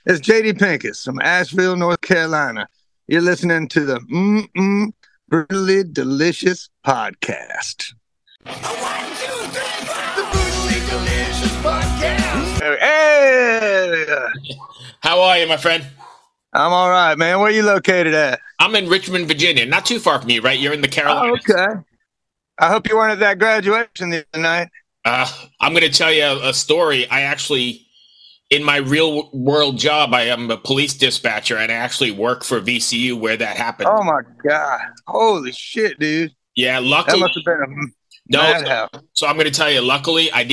It's JD Pinkus from Asheville, North Carolina. You're listening to the Brutally Delicious podcast. 1, 2, 3, 4. The Brutally Delicious podcast. Hey! How are you, my friend? I'm all right, man. Where you located at? I'm in Richmond, Virginia. Not too far from you, right? You're in the Carolinas. Oh, okay. I hope you weren't at that graduation the other night. I'm going to tell you a story. I actually, in my real world job, I am a police dispatcher, and I actually work for VCU where that happened. Oh, my God. Holy shit, dude. Yeah, luckily. That must have been a madhouse. So I'm going to tell you, luckily, I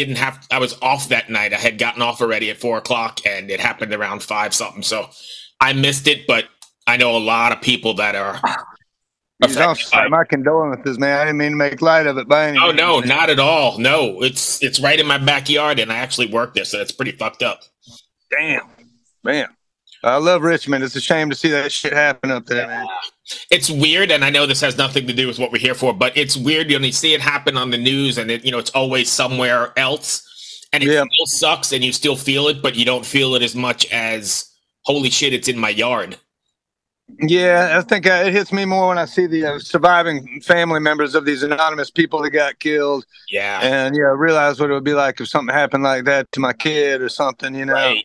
was off that night. I had gotten off already at 4 o'clock, and it happened around 5 something. So I missed it, but I know a lot of people that are my condolences, man. I didn't mean to make light of it by any means. Oh, no, not at all. No, it's right in my backyard, and I actually work there, so it's pretty fucked up. Damn. Man. I love Richmond. It's a shame to see that shit happen up there, man. It's weird, and I know this has nothing to do with what we're here for, but it's weird when you see it happen on the news, and it's always somewhere else, and it still sucks, and you still feel it, but you don't feel it as much as, holy shit, it's in my yard. Yeah, I think it hits me more when I see the surviving family members of these anonymous people that got killed. Yeah. And, realize what it would be like if something happened like that to my kid or something, Right.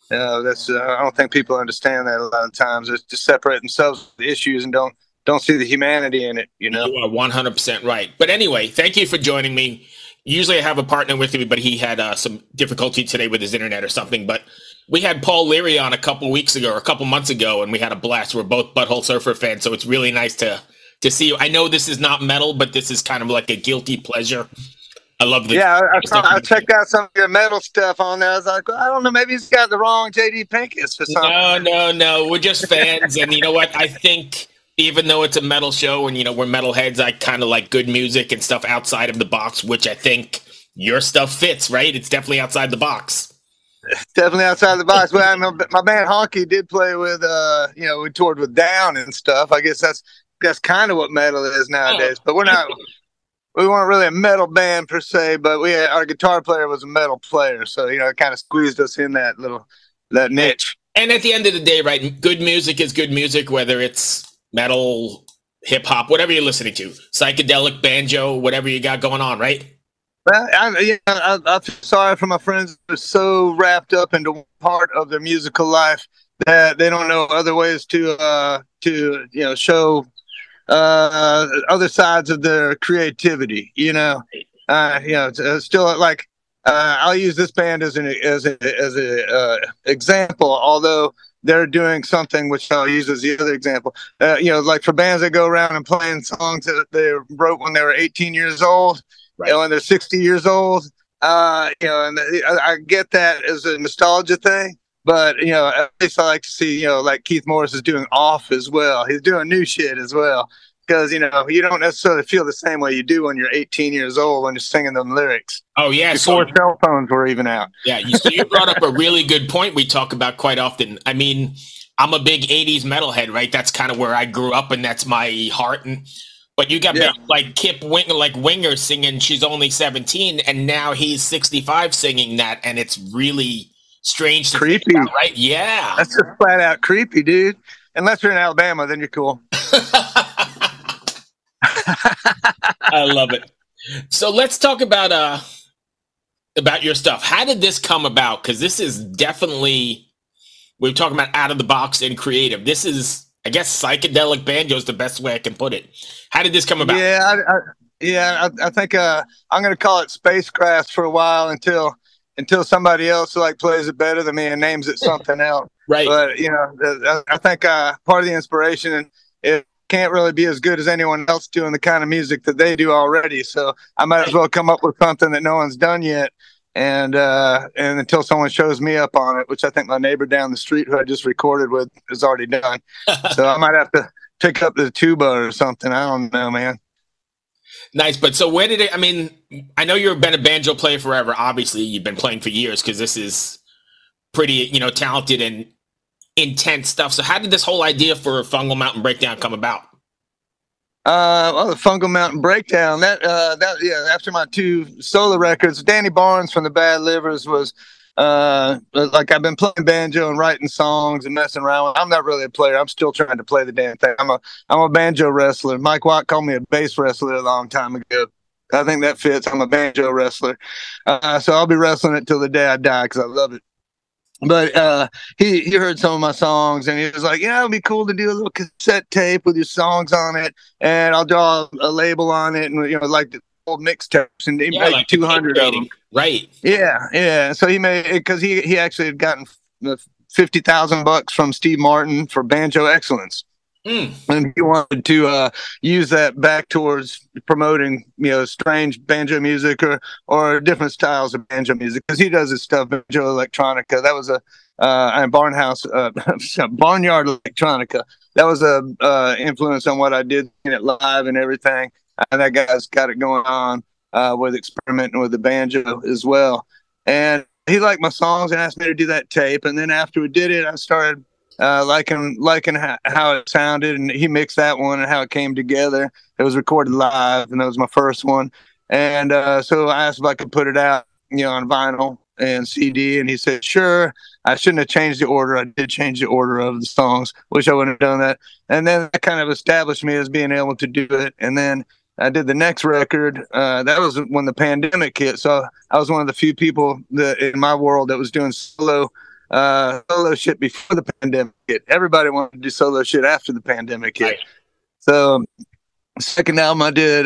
That's I don't think people understand that a lot of times. They just separate themselves from the issues and don't see the humanity in it, You are 100% right. But anyway, thank you for joining me. Usually I have a partner with me, but he had some difficulty today with his internet or something. But we had Paul Leary on a couple months ago, and we had a blast. We're both Butthole Surfer fans, so it's really nice to see you. I know this is not metal, but this is kind of like a guilty pleasure. I love this. Yeah, I checked out some of your metal stuff on there. I was like, I don't know, maybe he's got the wrong JD Pinkus for something. No. We're just fans, and you know what? I think even though it's a metal show and we're metalheads, I kind of like good music and stuff outside of the box, which I think your stuff fits, right? It's definitely outside the box. Definitely outside the box. Well, I know my band Honky did play with, we toured with Down and stuff. I guess that's kind of what metal is nowadays. But we weren't really a metal band per se, but our guitar player was a metal player, so it kind of squeezed us in that niche. And at the end of the day, right, good music is good music, whether it's metal, hip hop, whatever you're listening to, psychedelic, banjo, whatever you got going on, right? Well, I feel sorry for my friends who are so wrapped up into part of their musical life that they don't know other ways to show other sides of their creativity. Still like I'll use this band as an example, although they're doing something which I'll use as the other example. Like for bands that go around and playing songs that they wrote when they were 18 years old. Right. When they're 60 years old, and I get that as a nostalgia thing, but at least I like to see, like Keith Morris is doing Off as well. He's doing new shit as well, because you don't necessarily feel the same way you do when you're 18 years old when you're singing them lyrics. Oh yeah, before cell phones were even out. Yeah, you brought up a really good point we talk about quite often. I mean, I'm a big 80s metalhead, right? That's kind of where I grew up, and that's my heart. But you got like Kip Winger singing She's Only 17, and now he's 65 singing that, and it's really strange to creepy, think about, right? Yeah. That's just flat out creepy, dude. Unless you're in Alabama, then you're cool. I love it. So let's talk about your stuff. How did this come about? Because this is definitely, we're talking about out of the box and creative. This is, I guess, psychedelic banjo is the best way I can put it. How did this come about? I think I'm going to call it spacecraft for a while until somebody else plays it better than me and names it something else. Right. But I think part of the inspiration, and it can't really be as good as anyone else doing the kind of music that they do already. So I might as well come up with something that no one's done yet. And until someone shows me up on it, which I think my neighbor down the street who I just recorded with is already done. So I might have to pick up the tuba or something. I don't know, man. Nice. But so where did it, I mean, I know you've been a banjo player forever. Obviously, you've been playing for years because this is pretty, talented and intense stuff. So how did this whole idea for Fungal Mountain Breakdown come about? Well, the Fungal Mountain Breakdown, after my 2 solo records, Danny Barnes from the Bad Livers was like I've been playing banjo and writing songs and messing around. I'm not really a player. I'm still trying to play the damn thing. I'm a banjo wrestler. Mike Watt called me a bass wrestler a long time ago. I think that fits. I'm a banjo wrestler. So I'll be wrestling it till the day I die because I love it. But he heard some of my songs and he was like, yeah, it'd be cool to do a little cassette tape with your songs on it, and I'll draw a label on it, and like the old mixtapes, and he made like 200 of them. Right. Yeah. So he made it because he actually had gotten $50,000 from Steve Martin for Banjo Excellence. And he wanted to use that back towards promoting, strange banjo music or different styles of banjo music, because he does his stuff, banjo electronica. That was a barnyard electronica. That was a influence on what I did in it live and everything. And that guy's got it going on with experimenting with the banjo as well. And he liked my songs and asked me to do that tape. And then after we did it, I started liking how it sounded, and he mixed that one and how it came together. It was recorded live, and that was my first one. And so I asked if I could put it out, on vinyl and CD, and he said, sure. I shouldn't have changed the order. I did change the order of the songs. Wish I wouldn't have done that. And then that kind of established me as being able to do it. And then I did the next record. That was when the pandemic hit. So I was one of the few people that in my world that was doing solo shit before the pandemic hit. Everybody wanted to do solo shit after the pandemic hit. Right. So second album I did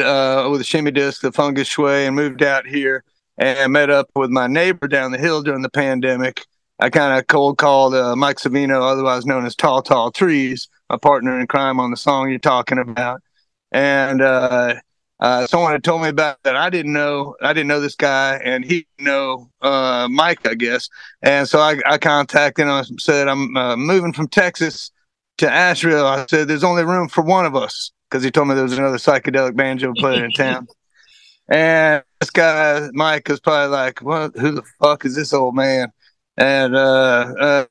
with a shimmy disc, the Fungus Shui, and moved out here and met up with my neighbor down the hill during the pandemic. I kind of cold called Mike Savino, otherwise known as Tall Tall Trees, my partner in crime on the song you're talking about. And someone had told me about that. I didn't know this guy, and he didn't know Mike, I guess. And so I contacted him and said, I'm moving from Texas to Asheville. I said, there's only room for one of us, because he told me there was another psychedelic banjo player in town. And this guy, Mike, was probably like, who the fuck is this old man? And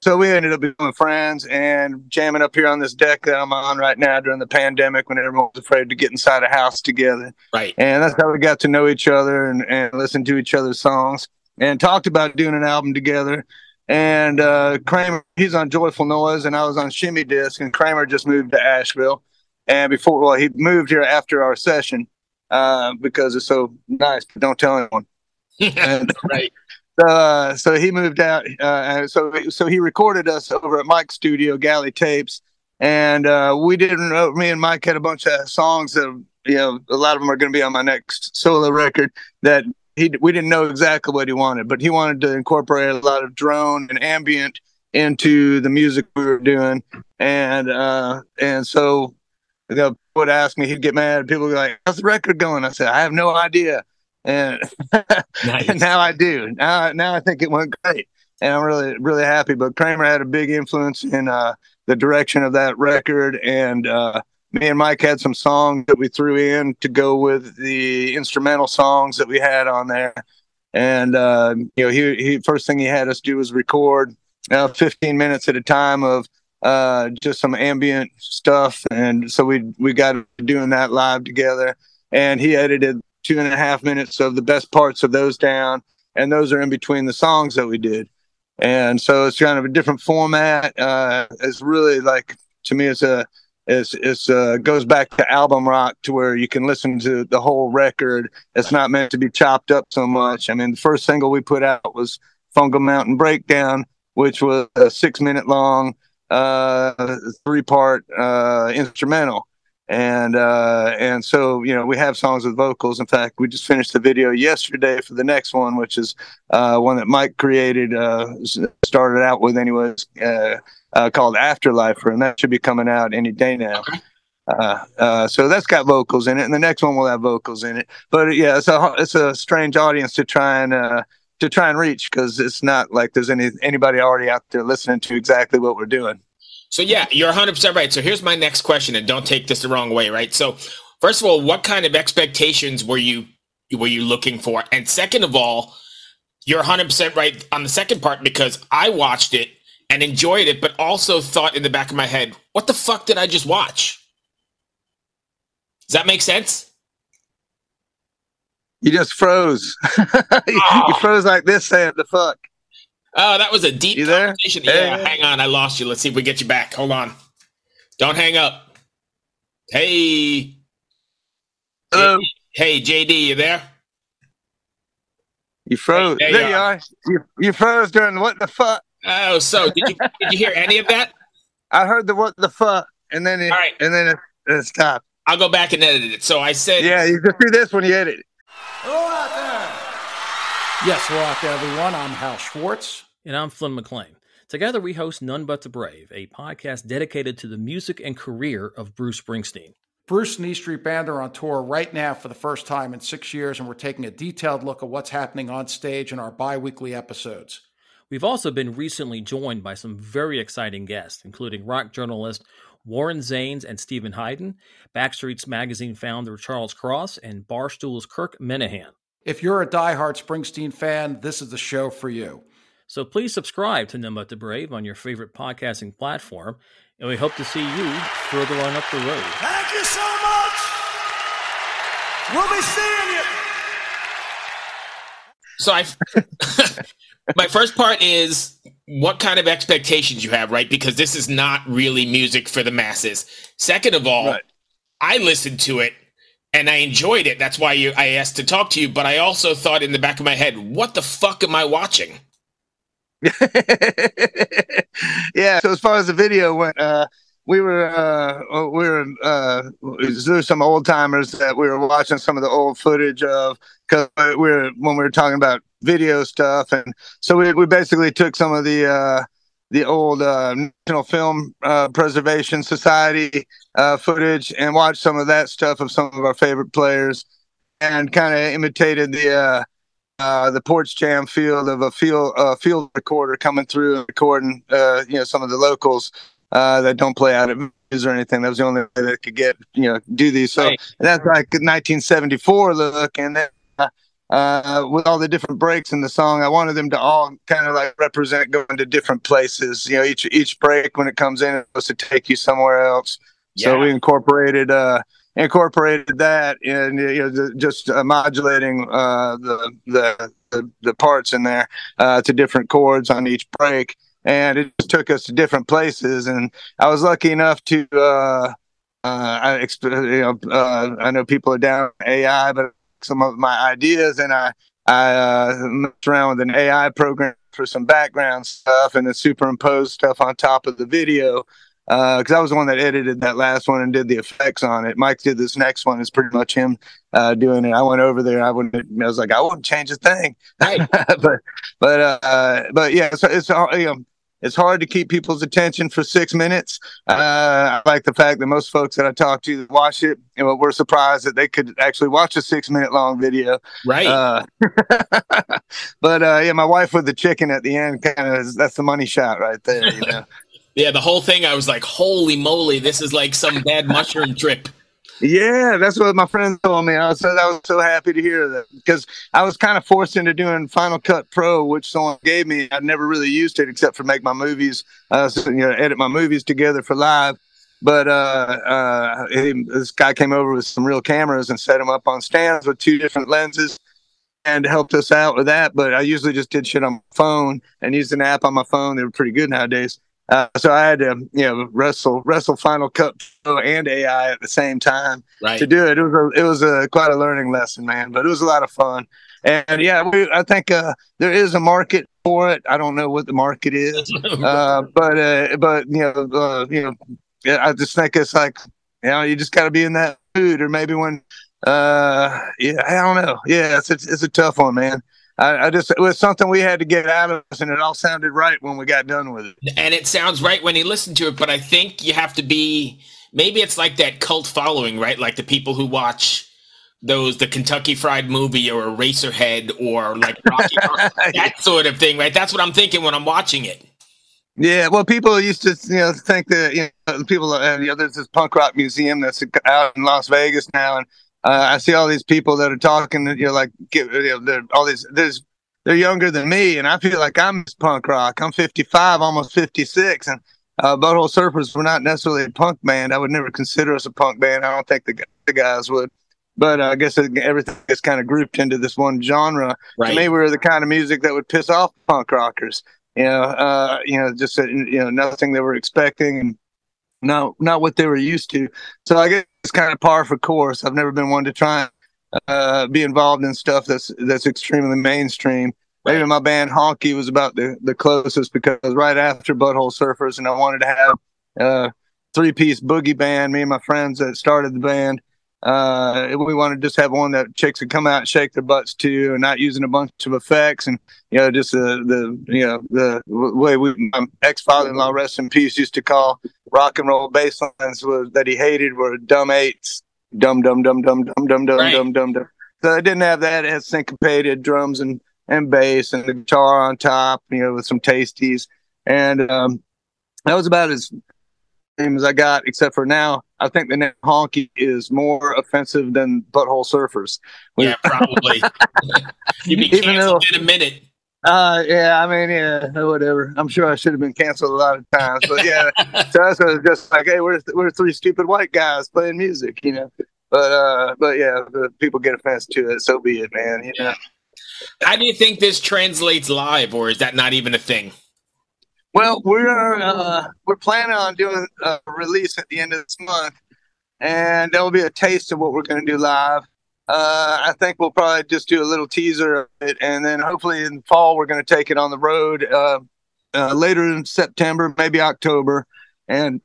so we ended up becoming friends and jamming up here on this deck that I'm on right now during the pandemic, when everyone was afraid to get inside a house together. Right. And that's how we got to know each other and listen to each other's songs and talked about doing an album together. And Kramer, he's on Joyful Noise, and I was on Shimmy Disc, and Kramer just moved to Asheville. And he moved here after our session because it's so nice, but don't tell anyone. And, right. So he moved out. So he recorded us over at Mike's studio, Galley Tapes, and we didn't know. Me and Mike had a bunch of songs that a lot of them are going to be on my next solo record. That we didn't know exactly what he wanted, but he wanted to incorporate a lot of drone and ambient into the music we were doing, and so people would ask me, he'd get mad. People would be like, "How's the record going?" I said, "I have no idea." And, nice. And now I do. Now I think it went great, and I'm really, really happy. But Kramer had a big influence in the direction of that record, and me and Mike had some songs that we threw in to go with the instrumental songs that we had on there. And he first thing he had us do was record 15 minutes at a time of just some ambient stuff, and so we got doing that live together, and he edited 2.5 minutes of the best parts of those down, and those are in between the songs that we did. And so it's kind of a different format. It's really, like, to me, it's goes back to album rock, to where you can listen to the whole record. It's not meant to be chopped up so much. I mean, the first single we put out was Fungal Mountain Breakdown, which was a 6-minute long 3-part instrumental. And so, we have songs with vocals. In fact, we just finished the video yesterday for the next one, which is one that Mike created, started out with anyways, called Afterlifer, and that should be coming out any day now. So that's got vocals in it, and the next one will have vocals in it. But yeah, it's a strange audience to try and reach, because it's not like there's anybody already out there listening to exactly what we're doing. So yeah, you're 100% right. So here's my next question, and don't take this the wrong way, right? So first of all, what kind of expectations were you looking for? And second of all, you're 100% right on the second part, because I watched it and enjoyed it, but also thought in the back of my head, what the fuck did I just watch? Does that make sense? You just froze. You froze like this, saying the fuck. Oh, that was a deep You there? conversation. Hey. Yeah, hang on. I lost you. Let's see if we get you back. Hold on. Don't hang up. Hey. Hello. Hey, JD, you there? You froze. Hey, There you are. You froze during what the fuck? Oh, so did you hear any of that? I heard the what the fuck, and then it stopped. I'll go back and edit it. So I said, Yeah, you just do this when you edit it. Hello out there. Yes, hello out there, everyone. I'm Hal Schwartz. And I'm Flynn McLean. Together we host None But the Brave, a podcast dedicated to the music and career of Bruce Springsteen. Bruce and E Street Band are on tour right now for the first time in 6 years, and we're taking a detailed look at what's happening on stage in our bi-weekly episodes. We've also been recently joined by some very exciting guests, including rock journalist Warren Zanes and Stephen Hayden, Backstreet's Magazine founder Charles Cross, and Barstool's Kirk Minahan. If you're a diehard Springsteen fan, this is the show for you. So please subscribe to None But the Brave on your favorite podcasting platform, and we hope to see you further on up the road. Thank you so much. We'll be seeing you. so my first part is what kind of expectations you have, right? Because this is not really music for the masses. Second of all, I listened to it and I enjoyed it. That's why I asked to talk to you. But I also thought in the back of my head, what the fuck am I watching? Yeah. So as far as the video went, we were there's some old timers that we were watching some of the old footage of, because when we were talking about video stuff, and so we basically took some of the old National Film Preservation Society footage and watched some of that stuff of some of our favorite players, and kind of imitated the porch jam field of a field recorder coming through and recording some of the locals that don't play out at movies or anything. That was the only way they could get do these. So and that's like 1974 look, and then with all the different breaks in the song, I wanted them to all kind of like represent going to different places. Each break when it comes in, it's supposed to take you somewhere else. Yeah. So we incorporated that, and just modulating the parts in there to different chords on each break, and it just took us to different places. And I was lucky enough to I know people are down on AI, but some of my ideas, and I messed around with an AI program for some background stuff, and then superimposed stuff on top of the video. Because I was the one that edited that last one and did the effects on it. Mike did this next one. It's pretty much him doing it. I went over there. I was like, I wouldn't change a thing. Right. but yeah, so it's hard to keep people's attention for 6 minutes. I like the fact that most folks that I talk to watch it, were surprised that they could actually watch a 6 minute long video. Right. But yeah, my wife with the chicken at the end that's the money shot right there. Yeah, the whole thing, I was like, holy moly, this is like some bad mushroom trip. Yeah, that's what my friend told me. I was so happy to hear that, because I was kind of forced into doing Final Cut Pro, which someone gave me. I'd never really used it except for make my movies, edit my movies together for live. But this guy came over with some real cameras and set them up on stands with 2 different lenses, and helped us out with that. But I usually just did shit on my phone and used an app on my phone. They were pretty good nowadays. So I had to, wrestle Final Cut Pro and AI at the same time to do it. It was quite a learning lesson, man. But it was a lot of fun. And yeah, I think there is a market for it. I don't know what the market is, but I just think it's like, you just got to be in that mood, or maybe when, I don't know. Yeah, it's a tough one, man. It was something we had to get out of us, and it all sounded right when we got done with it. And it sounds right when you listen to it, but I think you have to maybe it's like that cult following, right? Like the people who watch the Kentucky Fried Movie or Eraserhead or like Rocky, that sort of thing, right? That's what I'm thinking when I'm watching it. Yeah, well, people used to, think that, people, there's this punk rock museum that's out in Las Vegas now, and I see all these people that are talking, they're younger than me, and I feel like I'm punk rock. I'm 55, almost 56, and Butthole Surfers were not necessarily a punk band. I would never consider us a punk band. I don't think the guys would. But I guess everything is kind of grouped into this one genre. Right. To me, we were the kind of music that would piss off punk rockers. Just nothing they were expecting, and not what they were used to. So I guess it's kind of par for course. I've never been one to try and be involved in stuff that's extremely mainstream. Maybe my band Honky was about the closest, because right after Butthole Surfers, and I wanted to have a 3-piece boogie band. Me and my friends that started the band, we wanted to just have one that chicks would come out and shake their butts to, and not using a bunch of effects. And just the way my ex-father-in-law, rest in peace, used to call rock and roll bass lines that he hated were dumb eights, dum dum dum dum dum dum dum dum dum dum. So it didn't have that. It had syncopated drums and bass and the guitar on top, with some tasties. And that was about as name as I got, except for now I think the name Honky is more offensive than Butthole Surfers. Yeah, probably. You'd be canceled in a minute. Whatever. I'm sure I should have been canceled a lot of times, but yeah. So that's just like, hey, we're 3 stupid white guys playing music, But yeah, the people get offense to it. So be it, man. Yeah. How do you think this translates live, or is that not even a thing? Well, we're planning on doing a release at the end of this month, and that will be a taste of what we're going to do live. I think we'll probably just do a little teaser of it, and then hopefully in the fall we're going to take it on the road later in September, maybe October. And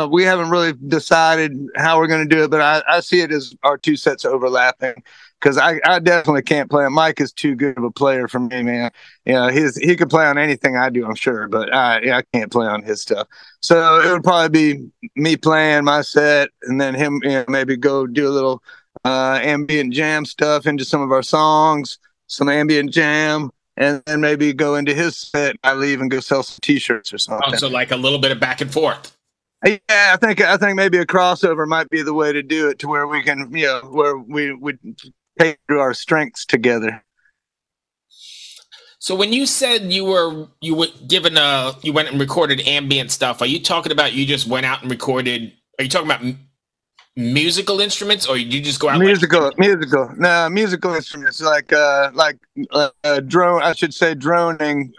we haven't really decided how we're going to do it, but I see it as our 2 sets overlapping, because I definitely can't play it. Mike is too good of a player for me, man. He could play on anything I do, I'm sure, but I can't play on his stuff. So it would probably be me playing my set, and then him maybe go do a little ambient jam stuff into some of our songs, some ambient jam, and then maybe go into his set. I leave and go sell some T-shirts or something. Oh, so like a little bit of back and forth. Yeah, I think maybe a crossover might be the way to do it, to where we can, where we would take our strengths together. So when you said you went and recorded ambient stuff, are you talking about you just went out and recorded? Are you talking about musical instruments, or you just go out? Musical instruments like drone. I should say droning.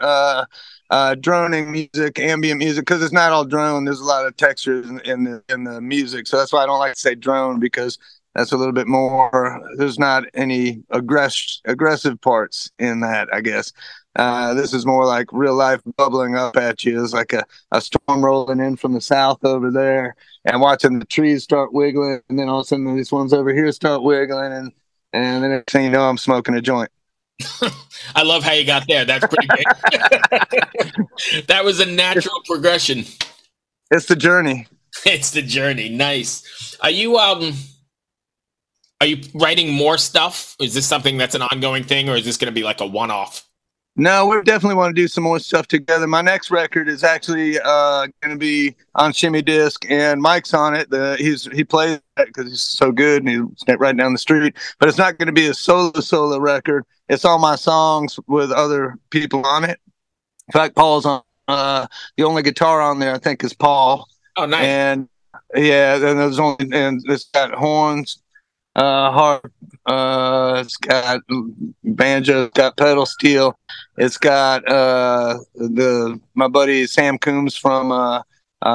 Droning music, ambient music, because it's not all drone. There's a lot of textures in the music, so that's why I don't like to say drone, because that's a little bit more. There's not any aggressive parts in that, I guess. This is more like real life bubbling up at you. It's like a storm rolling in from the south over there, and watching the trees start wiggling, and then all of a sudden these ones over here start wiggling, and then next thing you know, I'm smoking a joint. I love how you got there. That's pretty good. That was a natural progression. It's the journey. It's the journey. Nice. Are you writing more stuff? Is this something that's an ongoing thing, or is this going to be like a one-off? No, we definitely want to do some more stuff together. My next record is actually going to be on Shimmy Disc, and Mike's on it. He plays that because he's so good, and he's right down the street. But it's not going to be a solo record. It's all my songs with other people on it. In fact, Paul's on. The only guitar on there, I think, is Paul. Oh, nice. And yeah, and it's got horns, harp. It's got banjo. It's got pedal steel. It's got my buddy Sam Coombs from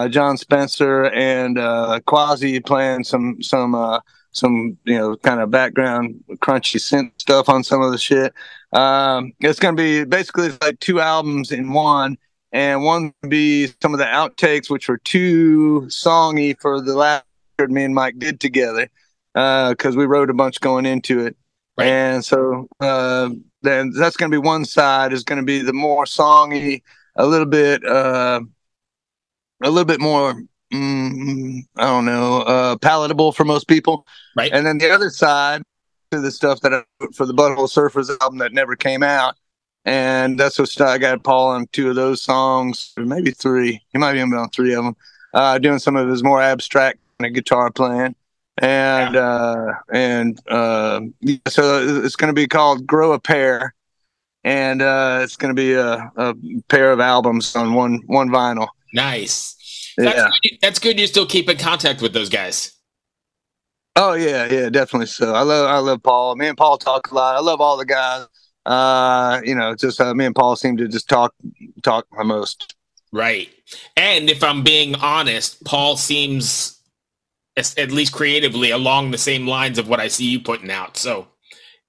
John Spencer and Quasi playing some kind of background crunchy synth stuff on some of the shit. It's gonna be basically like 2 albums in one, and one would be some of the outtakes, which were too songy for the last record me and Mike did together, because we wrote a bunch going into it. Right. And so then that's going to be one side, is going to be the more songy, a little bit more, I don't know, palatable for most people. Right. And then the other side to the stuff that I wrote for the Butthole Surfers album that never came out. And that's what I got Paul on 2 of those songs, or maybe 3. He might even be on 3 of them, doing some of his more abstract kind of guitar playing. And so it's going to be called Grow a Pair, and it's going to be a pair of albums on one vinyl. Nice. Yeah. That's good. You still keep in contact with those guys. Oh yeah, definitely. So I love Paul. Me and Paul talk a lot. I love all the guys. just me and Paul seem to just talk the most. Right. And if I'm being honest, Paul seems, at least creatively, along the same lines of what I see you putting out. So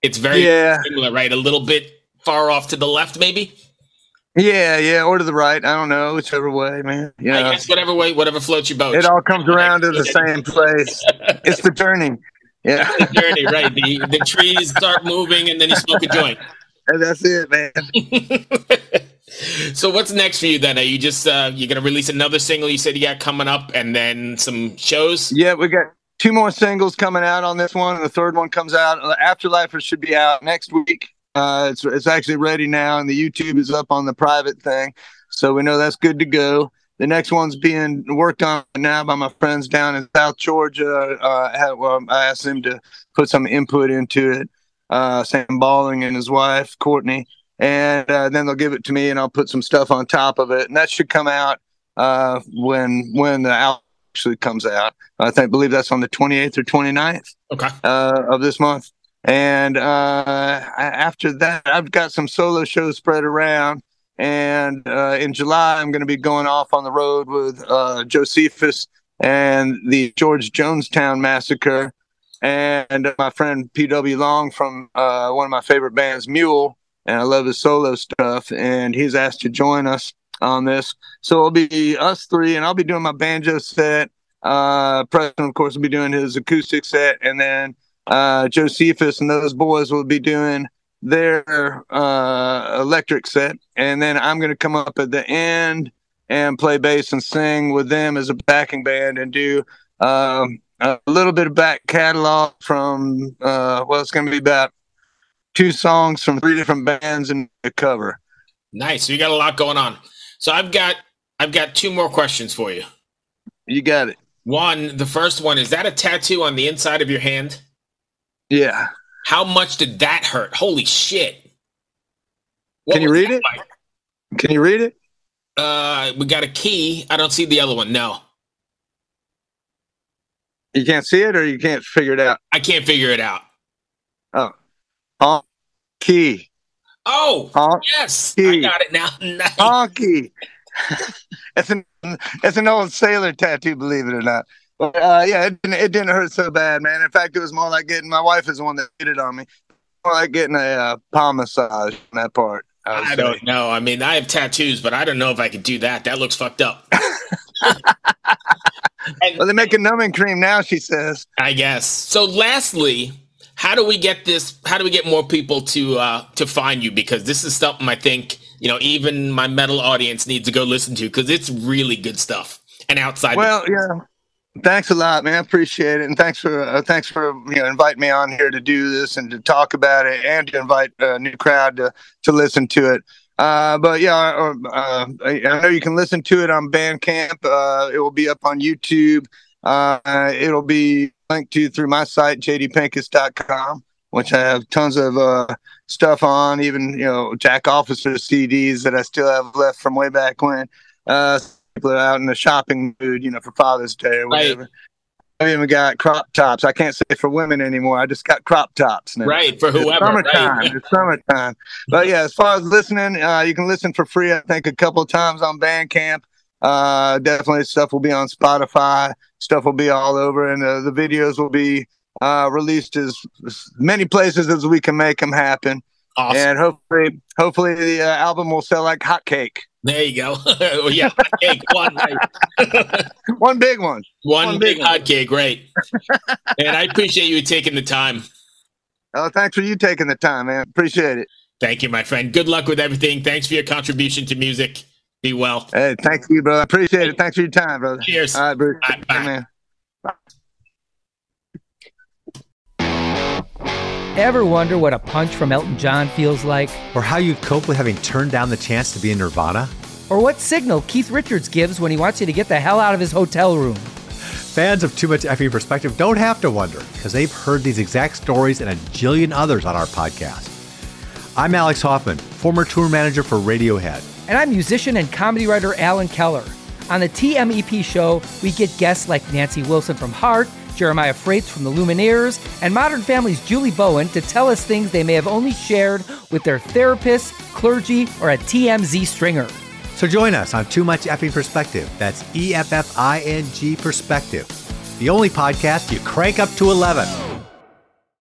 it's very similar, right? A little bit far off to the left, maybe? Yeah, or to the right. I don't know, whichever way, man. I guess whatever way, whatever floats your boat. It all comes around to the same place. It's the journey. Yeah. It's the journey, right. The trees start moving and then you smoke a joint. And that's it, man. So what's next for you then? Are you just you're gonna release another single you said you got coming up and then some shows? Yeah, we got 2 more singles coming out on this one, and the third one comes out. Afterlifers should be out next week. It's actually ready now, and the YouTube is up on the private thing, so we know that's good to go. The next one's being worked on now by my friends down in South Georgia. I asked them to put some input into it. Sam Balling and his wife Courtney, and then they'll give it to me, and I'll put some stuff on top of it, and that should come out when the album actually comes out. Believe that's on the 28th or 29th of this month. And after that, I've got some solo shows spread around, and in July I'm going to be going off on the road with Josephus and the George Jonestown Massacre, and my friend P.W. Long from one of my favorite bands, Mule, and I love his solo stuff, and he's asked to join us on this. So it'll be us 3, and I'll be doing my banjo set. Preston, of course, will be doing his acoustic set, and then Josephus and those boys will be doing their electric set, and then I'm going to come up at the end and play bass and sing with them as a backing band and do a little bit of back catalog from it's going to be about 2 songs from 3 different bands and a cover. Nice. So you got a lot going on. So I've got 2 more questions for you. You got it. The first one, is that a tattoo on the inside of your hand? Yeah. How much did that hurt? Holy shit. Can you read it? Like? Can you read it? We got a key. I don't see the other one. No. You can't see it, or you can't figure it out? I can't figure it out. Oh. Honk key. Oh, honk yes. Key. I got it now. Nice. Honky. It's an old sailor tattoo, believe it or not. But it didn't hurt so bad, man. In fact, it was more like my wife is the one that did it on me. More like getting a palm massage on that part. I don't know. I mean, I have tattoos, but I don't know if I could do that. That looks fucked up. Well, they make a numbing cream now, she says. I guess. So lastly, how do we get more people to find you? Because this is something I think, even my metal audience needs to go listen to, because it's really good stuff. And outside. Well, yeah. Thanks a lot, man. I appreciate it. And thanks for inviting me on here to do this and to talk about it and to invite a new crowd to listen to it. I know you can listen to it on Bandcamp. It will be up on YouTube. It'll be linked to through my site, jdpinkus.com, which I have tons of stuff on, even, Jack Officer CDs that I still have left from way back when. People are out in the shopping mood, for Father's Day or whatever. Right. I even got crop tops. I can't say for women anymore. I just got crop tops now. Right, for whoever. It's summertime. Right. It's summertime. But yeah, as far as listening, you can listen for free, I think, a couple of times on Bandcamp. Definitely stuff will be on Spotify. Stuff will be all over, and the videos will be released as many places as we can make them happen. Awesome. And hopefully the album will sell like hotcake. There you go. Yeah, hotcake. One big one. One big hotcake, great. And I appreciate you taking the time. Oh, thanks for you taking the time, man. Appreciate it. Thank you, my friend. Good luck with everything. Thanks for your contribution to music. Be well. Hey, thank you, brother. I appreciate it. Thanks for your time, brother. Cheers. All right, Bruce. All right, bye. Hey, man. Bye. Ever wonder what a punch from Elton John feels like? Or how you'd cope with having turned down the chance to be in Nirvana? Or what signal Keith Richards gives when he wants you to get the hell out of his hotel room? Fans of Too Much Effing Perspective don't have to wonder, because they've heard these exact stories and a jillion others on our podcast. I'm Alex Hoffman, former tour manager for Radiohead. And I'm musician and comedy writer Alan Keller. On the TMEP show, we get guests like Nancy Wilson from Heart, Jeremiah Freitz from the Lumineers, and Modern Family's Julie Bowen to tell us things they may have only shared with their therapist, clergy, or a TMZ stringer. So join us on Too Much Effing Perspective. That's EFFING Perspective. The only podcast you crank up to 11.